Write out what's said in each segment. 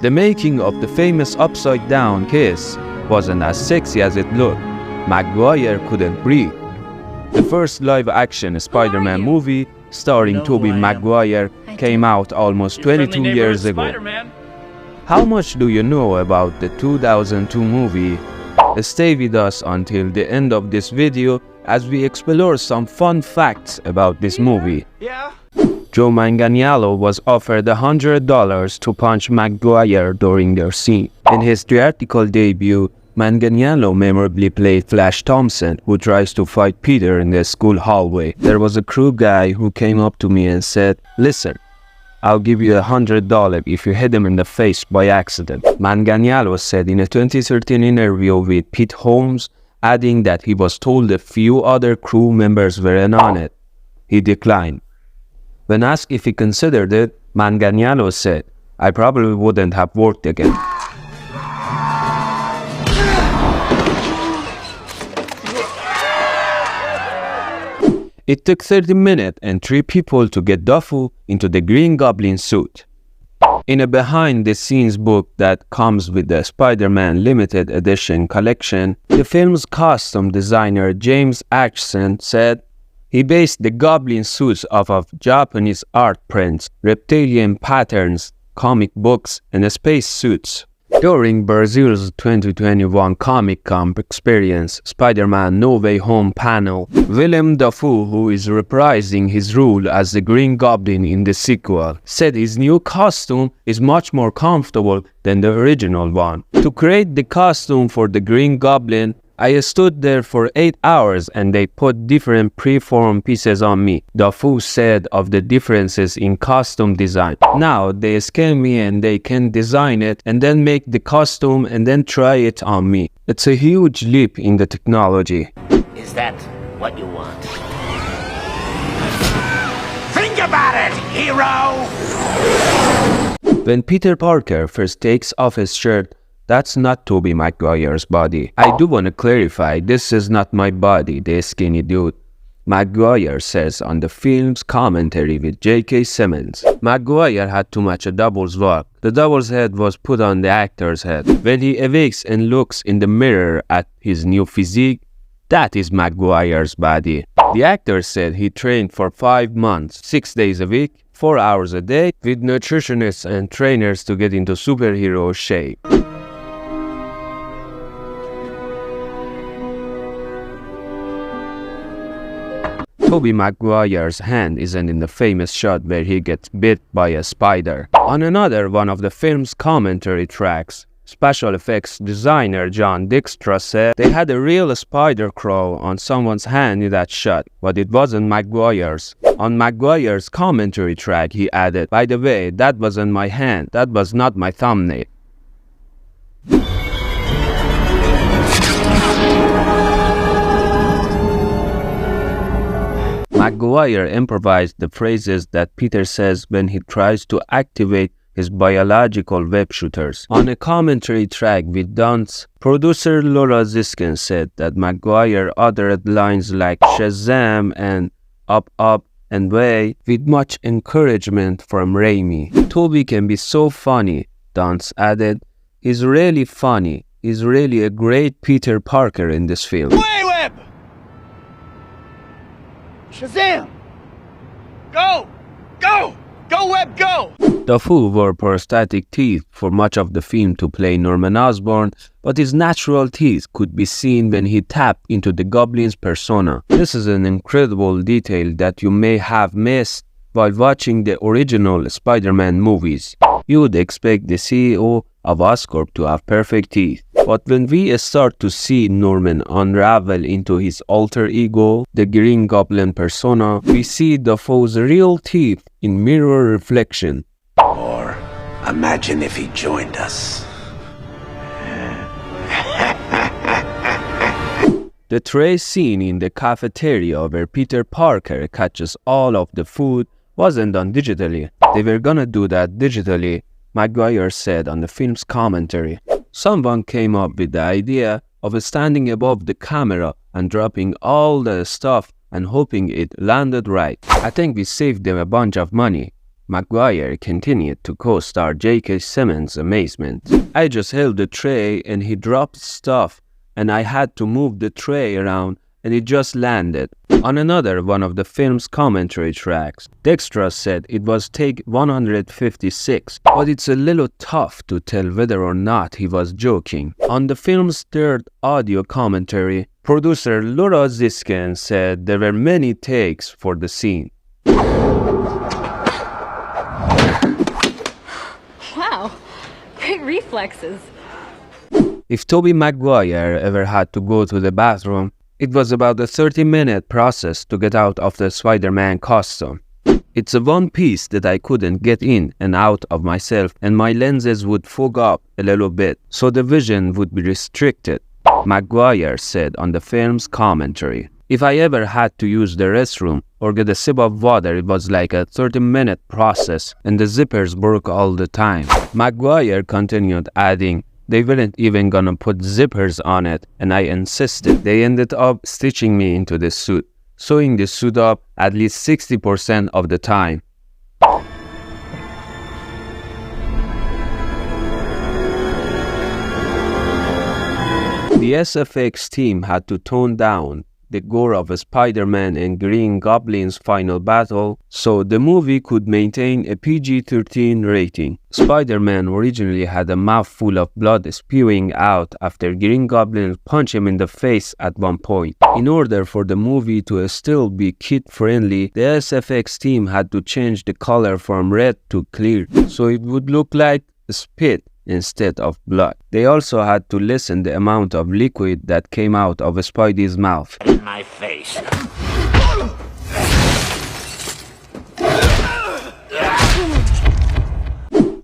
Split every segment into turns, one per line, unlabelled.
The making of the famous upside-down kiss wasn't as sexy as it looked. Maguire couldn't breathe. The first live-action Spider-Man movie, starring Tobey Maguire, came out almost 22 years ago.
SpiderMan.
How much do you know about the 2002 movie? Stay with us until the end of this video as we explore some fun facts about this movie.
Yeah.
Joe Manganiello was offered $100 to punch Maguire during their scene. In his theatrical debut, Manganiello memorably played Flash Thompson, who tries to fight Peter in the school hallway. There was a crew guy who came up to me and said, "Listen, I'll give you $100 if you hit him in the face by accident." Manganiello said in a 2013 interview with Pete Holmes, adding that he was told a few other crew members were in on it. He declined. When asked if he considered it, Manganiello said, "I probably wouldn't have worked again." It took 30 minutes and 3 people to get Duffy into the Green Goblin suit. In a behind-the-scenes book that comes with the Spider-Man limited edition collection, the film's costume designer James Acheson said he based the Goblin suits off of Japanese art prints, reptilian patterns, comic books, and space suits. During Brazil's 2021 Comic-Con experience, Spider-Man No Way Home panel, Willem Dafoe, who is reprising his role as the Green Goblin in the sequel, said his new costume is much more comfortable than the original one. To create the costume for the Green Goblin, I stood there for 8 hours and they put different preformed pieces on me, Dafoe said of the differences in costume design. Now they scan me and they can design it and then make the costume and then try it on me. It's a huge leap in the technology.
Is that what you want? Think about it, hero!
When Peter Parker first takes off his shirt, that's not Tobey Maguire's body. I do want to clarify, this is not my body, the skinny dude. Maguire says on the film's commentary with J.K. Simmons. Maguire had too much a double's walk. The double's head was put on the actor's head. When he awakes and looks in the mirror at his new physique, that is Maguire's body. The actor said he trained for 5 months, 6 days a week, 4 hours a day, with nutritionists and trainers to get into superhero shape. Tobey Maguire's hand isn't in the famous shot where he gets bit by a spider. On another one of the film's commentary tracks, special effects designer John Dykstra said they had a real spider crawl on someone's hand in that shot, but it wasn't Maguire's. On Maguire's commentary track, he added, "By the way, that wasn't my hand, that was not my thumbnail." Maguire improvised the phrases that Peter says when he tries to activate his biological web shooters. On a commentary track with Dunce, producer Laura Ziskin said that Maguire uttered lines like Shazam and up and way with much encouragement from Raimi. Tobey can be so funny, Dunce added. He's really funny. He's really a great Peter Parker in this film.
Web! Shazam! Go! Go! Go, Web, go!
Dafoe wore prosthetic teeth for much of the film to play Norman Osborn, but his natural teeth could be seen when he tapped into the Goblin's persona. This is an incredible detail that you may have missed while watching the original Spider-Man movies. You would expect the CEO of Oscorp to have perfect teeth. But when we start to see Norman unravel into his alter ego, the Green Goblin persona, we see Dafoe's real teeth in mirror reflection.
Or imagine if he joined us.
The tray scene in the cafeteria where Peter Parker catches all of the food wasn't done digitally. They were gonna do that digitally, Maguire said on the film's commentary. Someone came up with the idea of standing above the camera and dropping all the stuff and hoping it landed right. I think we saved them a bunch of money. Maguire continued to co-star J.K. Simmons' amazement. I just held the tray and he dropped stuff and I had to move the tray around and it just landed. On another one of the film's commentary tracks, the extras said it was take 156, but it's a little tough to tell whether or not he was joking. On the film's third audio commentary, producer Laura Ziskin said there were many takes for the scene.
Wow, great reflexes.
If Tobey Maguire ever had to go to the bathroom, it was about a 30-minute process to get out of the SpiderMan costume. It's a one piece that I couldn't get in and out of myself and my lenses would fog up a little bit, so the vision would be restricted, Maguire said on the film's commentary. If I ever had to use the restroom or get a sip of water, it was like a 30-minute process and the zippers broke all the time. Maguire continued, adding, they weren't even gonna put zippers on it and I insisted. They ended up stitching me into the suit, sewing the suit up at least 60% of the time. The SFX team had to tone down the gore of a Spider-Man and Green Goblin's final battle so the movie could maintain a PG-13 rating. Spider-Man originally had a mouthful of blood spewing out after Green Goblin punched him in the face at one point. In order for the movie to still be kid-friendly, the SFX team had to change the color from red to clear so it would look like spit instead of blood. They also had to lessen the amount of liquid that came out of Spidey's mouth.
In my face.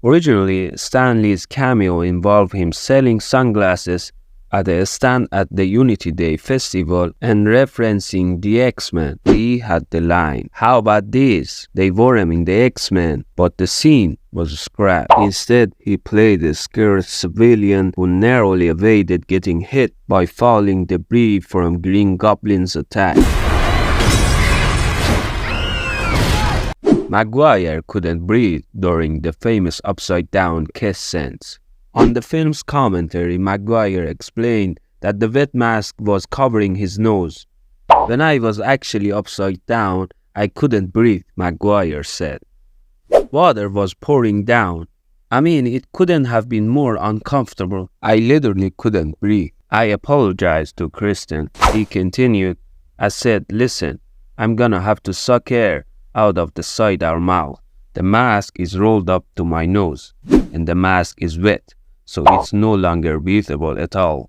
Originally, Stan Lee's cameo involved him selling sunglasses at a stand at the Unity Day festival and referencing the X-Men. Lee had the line, "How about this? They wore him in the X-Men," but the scene was scrapped. Instead, he played a scared civilian who narrowly evaded getting hit by falling debris from Green Goblin's attack. Maguire couldn't breathe during the famous upside-down kiss scenes. On the film's commentary, Maguire explained that the wet mask was covering his nose. When I was actually upside down, I couldn't breathe, Maguire said. Water was pouring down. I mean, it couldn't have been more uncomfortable. I literally couldn't breathe. I apologized to Kristen. He continued, I said, listen, I'm gonna have to suck air out of the side of our mouth. The mask is rolled up to my nose, and the mask is wet, so it's no longer breathable at all.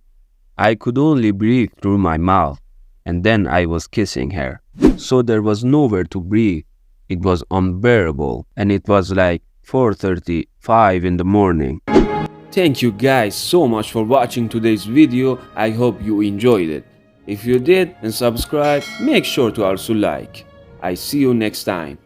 I could only breathe through my mouth, and then I was kissing her. So there was nowhere to breathe. It was unbearable, and it was like 4:35 in the morning. Thank you guys so much for watching today's video. I hope you enjoyed it. If you did and subscribe, make sure to also like. I see you next time.